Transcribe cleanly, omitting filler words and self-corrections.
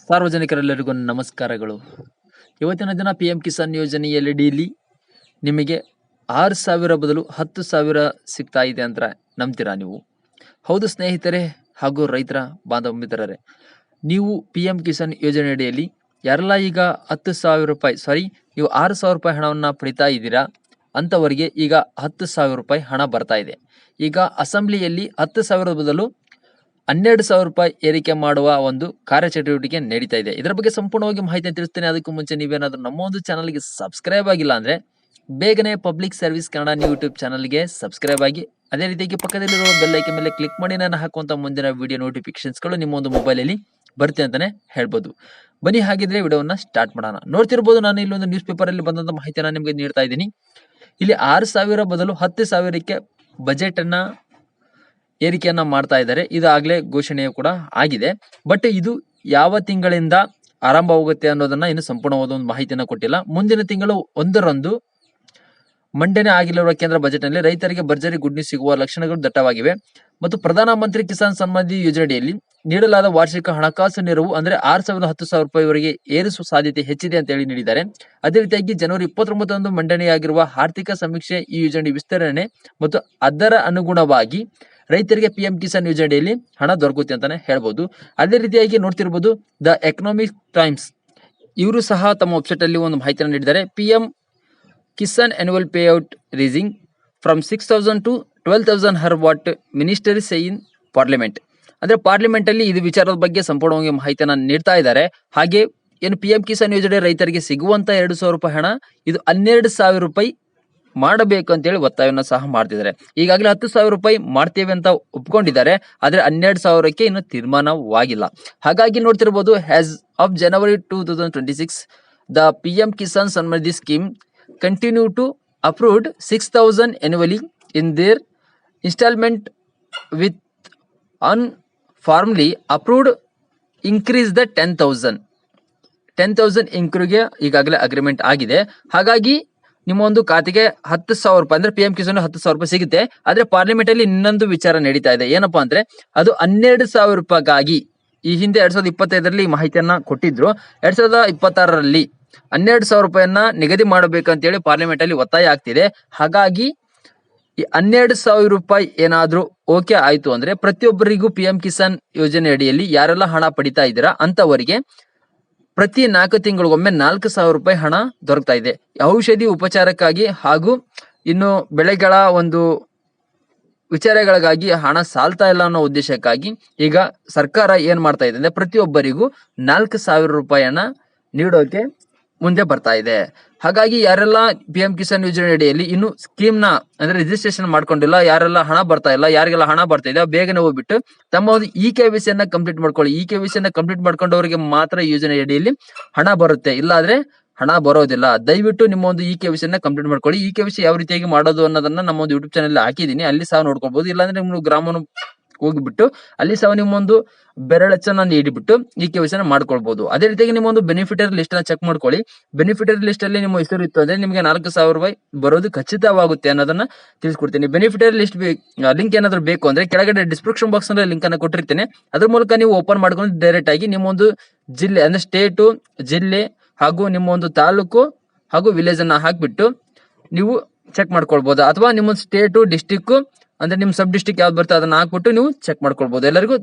ಸಾರ್ವಜನಿಕರೆಲ್ಲರಿಗೂ ನಮಸ್ಕಾರಗಳು. ಇವತ್ತಿನ ದಿನ PM ಕಿಸಾನ್ ಯೋಜನೆಯಲ್ಲಿ ಡೈಲಿ ನಿಮಗೆ 6,000 ಬದಲು 10,000 ಸಿಗ್ತಾ ಇದೆ ಅಂತ ನಂಬ್ತೀರಾ ನೀವು? ಹೌದು ಸ್ನೇಹಿತರೆ ಹಾಗೂ ರೈತರ ಬಾಂಧವ ಮಿತ್ರರೇ, ನೀವು PM ಕಿಸಾನ್ ಯೋಜನೆ ಅಡಿಯಲ್ಲಿ ಯಾರೆಲ್ಲ ಈಗ 10,000 ರೂಪಾಯಿ ನೀವು 6,000 ರೂಪಾಯಿ ಹಣವನ್ನು ಪಡಿತಾ ಇದ್ದೀರಾ ಅಂಥವರಿಗೆ ಈಗ 10,000 ರೂಪಾಯಿ ಹಣ ಬರ್ತಾ ಇದೆ. ಈಗ ಅಸೆಂಬ್ಲಿಯಲ್ಲಿ 10,000 ಬದಲು 12,000 ರೂಪಾಯಿ ಏರಿಕೆ ಮಾಡುವ ಒಂದು ಕಾರ್ಯಚಟುವಟಿಕೆ ನಡೀತಾ ಇದೆ. ಇದರ ಬಗ್ಗೆ ಸಂಪೂರ್ಣವಾಗಿ ಮಾಹಿತಿ ತಿಳಿಸ್ತೇನೆ. ಅದಕ್ಕೂ ಮುಂಚೆ ನೀವೇನಾದ್ರೂ ನಮ್ಮ ಒಂದು ಚಾನಲ್ಗೆ ಸಬ್ಸ್ಕ್ರೈಬ್ ಆಗಿಲ್ಲ ಅಂದ್ರೆ ಬೇಗನೆ ಪಬ್ಲಿಕ್ ಸರ್ವಿಸ್ ಕನ್ನಡ ಯೂಟ್ಯೂಬ್ ಚಾನಲ್ಗೆ ಸಬ್ಸ್ಕ್ರೈಬ್ ಆಗಿ, ಅದೇ ರೀತಿಯಾಗಿ ಪಕ್ಕದಲ್ಲಿರುವ ಬೆಲ್ ಐಕನ್ ಮೇಲೆ ಕ್ಲಿಕ್ ಮಾಡಿ ನಾನು ಹಾಕುವಂತ ಮುಂದಿನ ವಿಡಿಯೋ ನೋಟಿಫಿಕೇಶನ್ಸ್ಗಳು ನಿಮ್ಮ ಒಂದು ಮೊಬೈಲಲ್ಲಿ ಬರುತ್ತೆ ಅಂತಾನೆ ಹೇಳ್ಬೋದು. ಬನ್ನಿ ಹಾಗಿದ್ರೆ ವಿಡಿಯೋವನ್ನ ಸ್ಟಾರ್ಟ್ ಮಾಡೋಣ. ನೋಡ್ತಿರ್ಬೋದು, ನಾನು ಇಲ್ಲಿ ಒಂದು ನ್ಯೂಸ್ ಪೇಪರ್ ಅಲ್ಲಿ ಬಂದಂತ ಮಾಹಿತಿಯನ್ನು ನಿಮಗೆ ನೀಡ್ತಾ ಇದ್ದೀನಿ. ಇಲ್ಲಿ 6,000 ಬದಲು 10,000ಕ್ಕೆ ಬಜೆಟ್ ಅನ್ನ ಏರಿಕೆಯನ್ನ ಮಾಡ್ತಾ ಇದ್ದಾರೆ. ಇದಾಗಲೇ ಘೋಷಣೆಯು ಕೂಡ ಆಗಿದೆ. ಬಟ್ ಇದು ಯಾವ ತಿಂಗಳಿಂದ ಆರಂಭವಾಗುತ್ತೆ ಅನ್ನೋದನ್ನ ಇನ್ನು ಸಂಪೂರ್ಣವಾದ ಒಂದು ಮಾಹಿತಿಯನ್ನು ಕೊಟ್ಟಿಲ್ಲ. ಮುಂದಿನ ತಿಂಗಳು 1ರಂದು ಮಂಡನೆ ಆಗಿರುವ ಕೇಂದ್ರ ಬಜೆಟ್ ನಲ್ಲಿ ರೈತರಿಗೆ ಭರ್ಜರಿ ಗುಡ್ ನ್ಯೂಸ್ ಸಿಗುವ ಲಕ್ಷಣಗಳು ದಟ್ಟವಾಗಿವೆ. ಮತ್ತು ಪ್ರಧಾನಮಂತ್ರಿ ಕಿಸಾನ್ ಸನ್ಮಾನ್ ನಿಧಿ ಯೋಜನೆಯಲ್ಲಿ ನೀಡಲಾದ ವಾರ್ಷಿಕ ಹಣಕಾಸು ನೆರವು ಅಂದ್ರೆ 6,000 10,000 ರೂಪಾಯಿವರೆಗೆ ಏರಿಸುವ ಸಾಧ್ಯತೆ ಹೆಚ್ಚಿದೆ ಅಂತ ಹೇಳಿ ನೀಡಿದ್ದಾರೆ. ಅದೇ ರೀತಿಯಾಗಿ ಜನವರಿ 29 ಮಂಡನೆಯಾಗಿರುವ ಆರ್ಥಿಕ ಸಮೀಕ್ಷೆ ಈ ಯೋಜನೆ ವಿಸ್ತರಣೆ ಮತ್ತು ಅದರ ಅನುಗುಣವಾಗಿ ರೈತರಿಗೆ PM ಕಿಸಾನ್ ಯೋಜನೆಯಲ್ಲಿ ಹಣ ದೊರಕುತ್ತೆ ಅಂತಾನೆ ಹೇಳ್ಬೋದು. ಅದೇ ರೀತಿಯಾಗಿ ನೋಡ್ತಿರ್ಬೋದು, ದ ಎಕನಾಮಿಕ್ ಟೈಮ್ಸ್ ಇವರು ಸಹ ತಮ್ಮ ವೆಬ್ಸೈಟ್ ಅಲ್ಲಿ ಒಂದು ಮಾಹಿತಿಯನ್ನು ನೀಡಿದ್ದಾರೆ. PM Kisan annual payout raising from 6,000 to 12,000 here what ministry say in parliament. ಅಂದ್ರೆ ಪಾರ್ಲಿಮೆಂಟ್ ಅಲ್ಲಿ ಇದು ವಿಚಾರದ ಬಗ್ಗೆ ಸಂಪೂರ್ಣವಾಗಿ ಮಾಹಿತಿಯನ್ನು ನೀಡ್ತಾ ಇದ್ದಾರೆ. ಹಾಗೆ ಏನು PM ಕಿಸಾನ್ ಯೋಜನೆ ರೈತರಿಗೆ ಸಿಗುವಂತ 2,000 ರೂಪಾಯಿ ಹಣ ಇದು 12,000 ರೂಪಾಯಿ ಮಾಡಬೇಕು ಅಂತೇಳಿ ಒತ್ತಾಯವನ್ನು ಸಹ ಮಾಡ್ತಿದ್ದಾರೆ. ಈಗಾಗಲೇ 10,000 ರೂಪಾಯಿ ಮಾಡ್ತೇವೆ ಅಂತ ಒಪ್ಕೊಂಡಿದ್ದಾರೆ, ಆದ್ರೆ 12,000ಕ್ಕೆ ಇನ್ನು ತೀರ್ಮಾನವಾಗಿಲ್ಲ. ಹಾಗಾಗಿ ನೋಡ್ತಿರ್ಬೋದು, as of January 2026 the PM Kisan Samman Nidhi scheme continue to approved 6,000 annually in their installment with unformally approved increase the 10,000 ಇಂಕ್ರಿಗೆ ಈಗಾಗಲೇ ಅಗ್ರಿಮೆಂಟ್ ಆಗಿದೆ. ಹಾಗಾಗಿ ನಿಮ್ಮ ಒಂದು ಖಾತೆಗೆ 10,000 ರೂಪಾಯಿ ಅಂದ್ರೆ PM ಕಿಸಾನ್ 10,000 ರೂಪಾಯಿ ಸಿಗುತ್ತೆ. ಆದ್ರೆ ಪಾರ್ಲಿಮೆಂಟ್ ಅಲ್ಲಿ ಇನ್ನೊಂದು ವಿಚಾರ ನಡೀತಾ ಇದೆ. ಏನಪ್ಪಾ ಅಂದ್ರೆ ಅದು 12,000 ರೂಪಾಯಿಗಾಗಿ ಈ ಹಿಂದೆ 2025ರಲ್ಲಿ ಮಾಹಿತಿಯನ್ನ ಕೊಟ್ಟಿದ್ರು. 2026ರಲ್ಲಿ 12,000 ರೂಪಾಯಿಯನ್ನ ನಿಗದಿ ಮಾಡಬೇಕಂತ ಹೇಳಿ ಪಾರ್ಲಿಮೆಂಟ್ ಅಲ್ಲಿ ಒತ್ತಾಯ ಆಗ್ತಿದೆ. ಹಾಗಾಗಿ ಈ 12,000 ರೂಪಾಯಿ ಏನಾದ್ರೂ ಓಕೆ ಆಯ್ತು ಅಂದ್ರೆ ಪ್ರತಿಯೊಬ್ಬರಿಗೂ PM ಕಿಸಾನ್ ಯೋಜನೆ ಅಡಿಯಲ್ಲಿ ಯಾರೆಲ್ಲ ಹಣ ಪಡಿತಾ ಇದ್ದೀರಾ ಅಂತವರಿಗೆ ಪ್ರತಿ 4 ತಿಂಗಳಿಗೊಮ್ಮೆ 4,000 ರೂಪಾಯಿ ಹಣ ದೊರಕ್ತಾ ಇದೆ. ಔಷಧಿ ಉಪಚಾರಕ್ಕಾಗಿ ಹಾಗೂ ಇನ್ನು ಬೆಳೆಗಳ ಒಂದು ವಿಚಾರಗಳಿಗಾಗಿ ಹಣ ಸಾಲ್ತಾ ಇಲ್ಲ ಅನ್ನೋ ಉದ್ದೇಶಕ್ಕಾಗಿ ಈಗ ಸರ್ಕಾರ ಏನ್ ಮಾಡ್ತಾ ಇದೆ ಅಂದ್ರೆ ಪ್ರತಿಯೊಬ್ಬರಿಗೂ 4,000 ರೂಪಾಯಿಯನ್ನ ನೀಡೋಕೆ ಮುಂದೆ ಬರ್ತಾ ಇದೆ. ಹಾಗಾಗಿ ಯಾರೆಲ್ಲ PM ಕಿಸಾನ್ ಯೋಜನೆ ಅಡಿಯಲ್ಲಿ ಇನ್ನು ಸ್ಕೀಮ್ ನ ಅಂದ್ರೆ ರಿಜಿಸ್ಟ್ರೇಷನ್ ಮಾಡ್ಕೊಂಡಿಲ್ಲ, ಯಾರೆಲ್ಲ ಹಣ ಬರ್ತಾ ಇಲ್ಲ, ಯಾರಿಗೆಲ್ಲ ಹಣ ಬರ್ತಾ ಇದೆ ಬೇಗನೆ ಹೋಗ್ಬಿಟ್ಟು ತಮ್ಮ ಒಂದು EKYC ಅನ್ನ ಕಂಪ್ಲೀಟ್ ಮಾಡ್ಕೊಳ್ಳಿ. EKYC ಅನ್ನ ಕಂಪ್ಲೀಟ್ ಮಾಡ್ಕೊಂಡವರಿಗೆ ಮಾತ್ರ ಯೋಜನೆ ಅಡಿಯಲ್ಲಿ ಹಣ ಬರುತ್ತೆ, ಇಲ್ಲಾದ್ರೆ ಹಣ ಬರೋದಿಲ್ಲ. ದಯವಿಟ್ಟು ನಿಮ್ಮ ಒಂದು EKYC ಅನ್ನ ಕಂಪ್ಲೀಟ್ ಮಾಡ್ಕೊಳ್ಳಿ. EKYC ಯಾವ ರೀತಿಯಾಗಿ ಮಾಡೋದು ಅನ್ನೋದನ್ನ ನಮ್ಮ ಒಂದು ಯೂಟ್ಯೂಬ್ ಚಾನಲ್ ಹಾಕಿದೀನಿ, ಅಲ್ಲಿ ಸಹ ನೋಡ್ಕೊಬಹುದು. ಇಲ್ಲಾಂದ್ರೆ ನಿಮ್ಮ ಗ್ರಾಮವನ್ನು ಹೋಗಿಬಿಟ್ಟು ಅಲ್ಲಿ ಸಹ ನಿಮ್ಮೊಂದು ಬೆರಳಚ್ಚನ್ನ ನೀಡಿಬಿಟ್ಟು EKYC ಅನ್ನ ಮಾಡ್ಕೊಳ್ಬಹುದು. ಅದೇ ರೀತಿಯಾಗಿ ನಿಮ್ಮ ಒಂದು ಬೆನಿಫಿಟರಿ ಲಿಸ್ಟ್ ಅನ್ನ ಚೆಕ್ ಮಾಡ್ಕೊಳ್ಳಿ. ಬೆನಿಫಿಟರಿ ಲಿಸ್ಟ್ ಅಲ್ಲಿ ನಿಮ್ಮ ಹೆಸರು ಇತ್ತು ಅಂದ್ರೆ ನಿಮಗೆ 4,000 ರೂಪಾಯಿ ಬರೋದು ಖಚಿತವಾಗುತ್ತೆ ಅನ್ನೋದನ್ನ ತಿಳಿಸ್ಕೊಡ್ತೀನಿ. ಬೆನಿಫಿಟರಿ ಲಿಸ್ಟ್ ಲಿಂಕ್ ಏನಾದ್ರು ಬೇಕು ಅಂದ್ರೆ ಕೆಳಗಡೆ ಡಿಸ್ಕ್ರಿಪ್ಷನ್ ಬಾಕ್ಸ್ ನಲ್ಲಿ ಲಿಂಕ್ ಅನ್ನ ಕೊಟ್ಟಿರ್ತೇನೆ. ಅದ್ರ ಮೂಲಕ ನೀವು ಓಪನ್ ಮಾಡ್ಕೊಂಡು ಡೈರೆಕ್ಟ್ ಆಗಿ ನಿಮ್ಮ ಒಂದು ಜಿಲ್ಲೆ ಅಂದ್ರೆ ಸ್ಟೇಟು, ಜಿಲ್ಲೆ ಹಾಗೂ ನಿಮ್ಮ ಒಂದು ತಾಲೂಕು ಹಾಗೂ ವಿಲೇಜ್ ಅನ್ನ ಹಾಕ್ಬಿಟ್ಟು ನೀವು ಚೆಕ್ ಮಾಡ್ಕೊಳ್ಬಹುದು. ಅಥವಾ ನಿಮ್ಮ ಸ್ಟೇಟು, ಡಿಸ್ಟಿಕ್ ಅಂದ್ರೆ ನಿಮ್ ಸಬ್ ಡಿಸ್ಟಿಕ್ ಯಾವ್ದು ಬರುತ್ತೆ ಅದನ್ನ ಹಾಕ್ಬಿಟ್ಟು ನೀವು ಚೆಕ್ ಮಾಡ್ಕೊಳ್ಬಹುದು. ಎಲ್ಲರಿಗೂ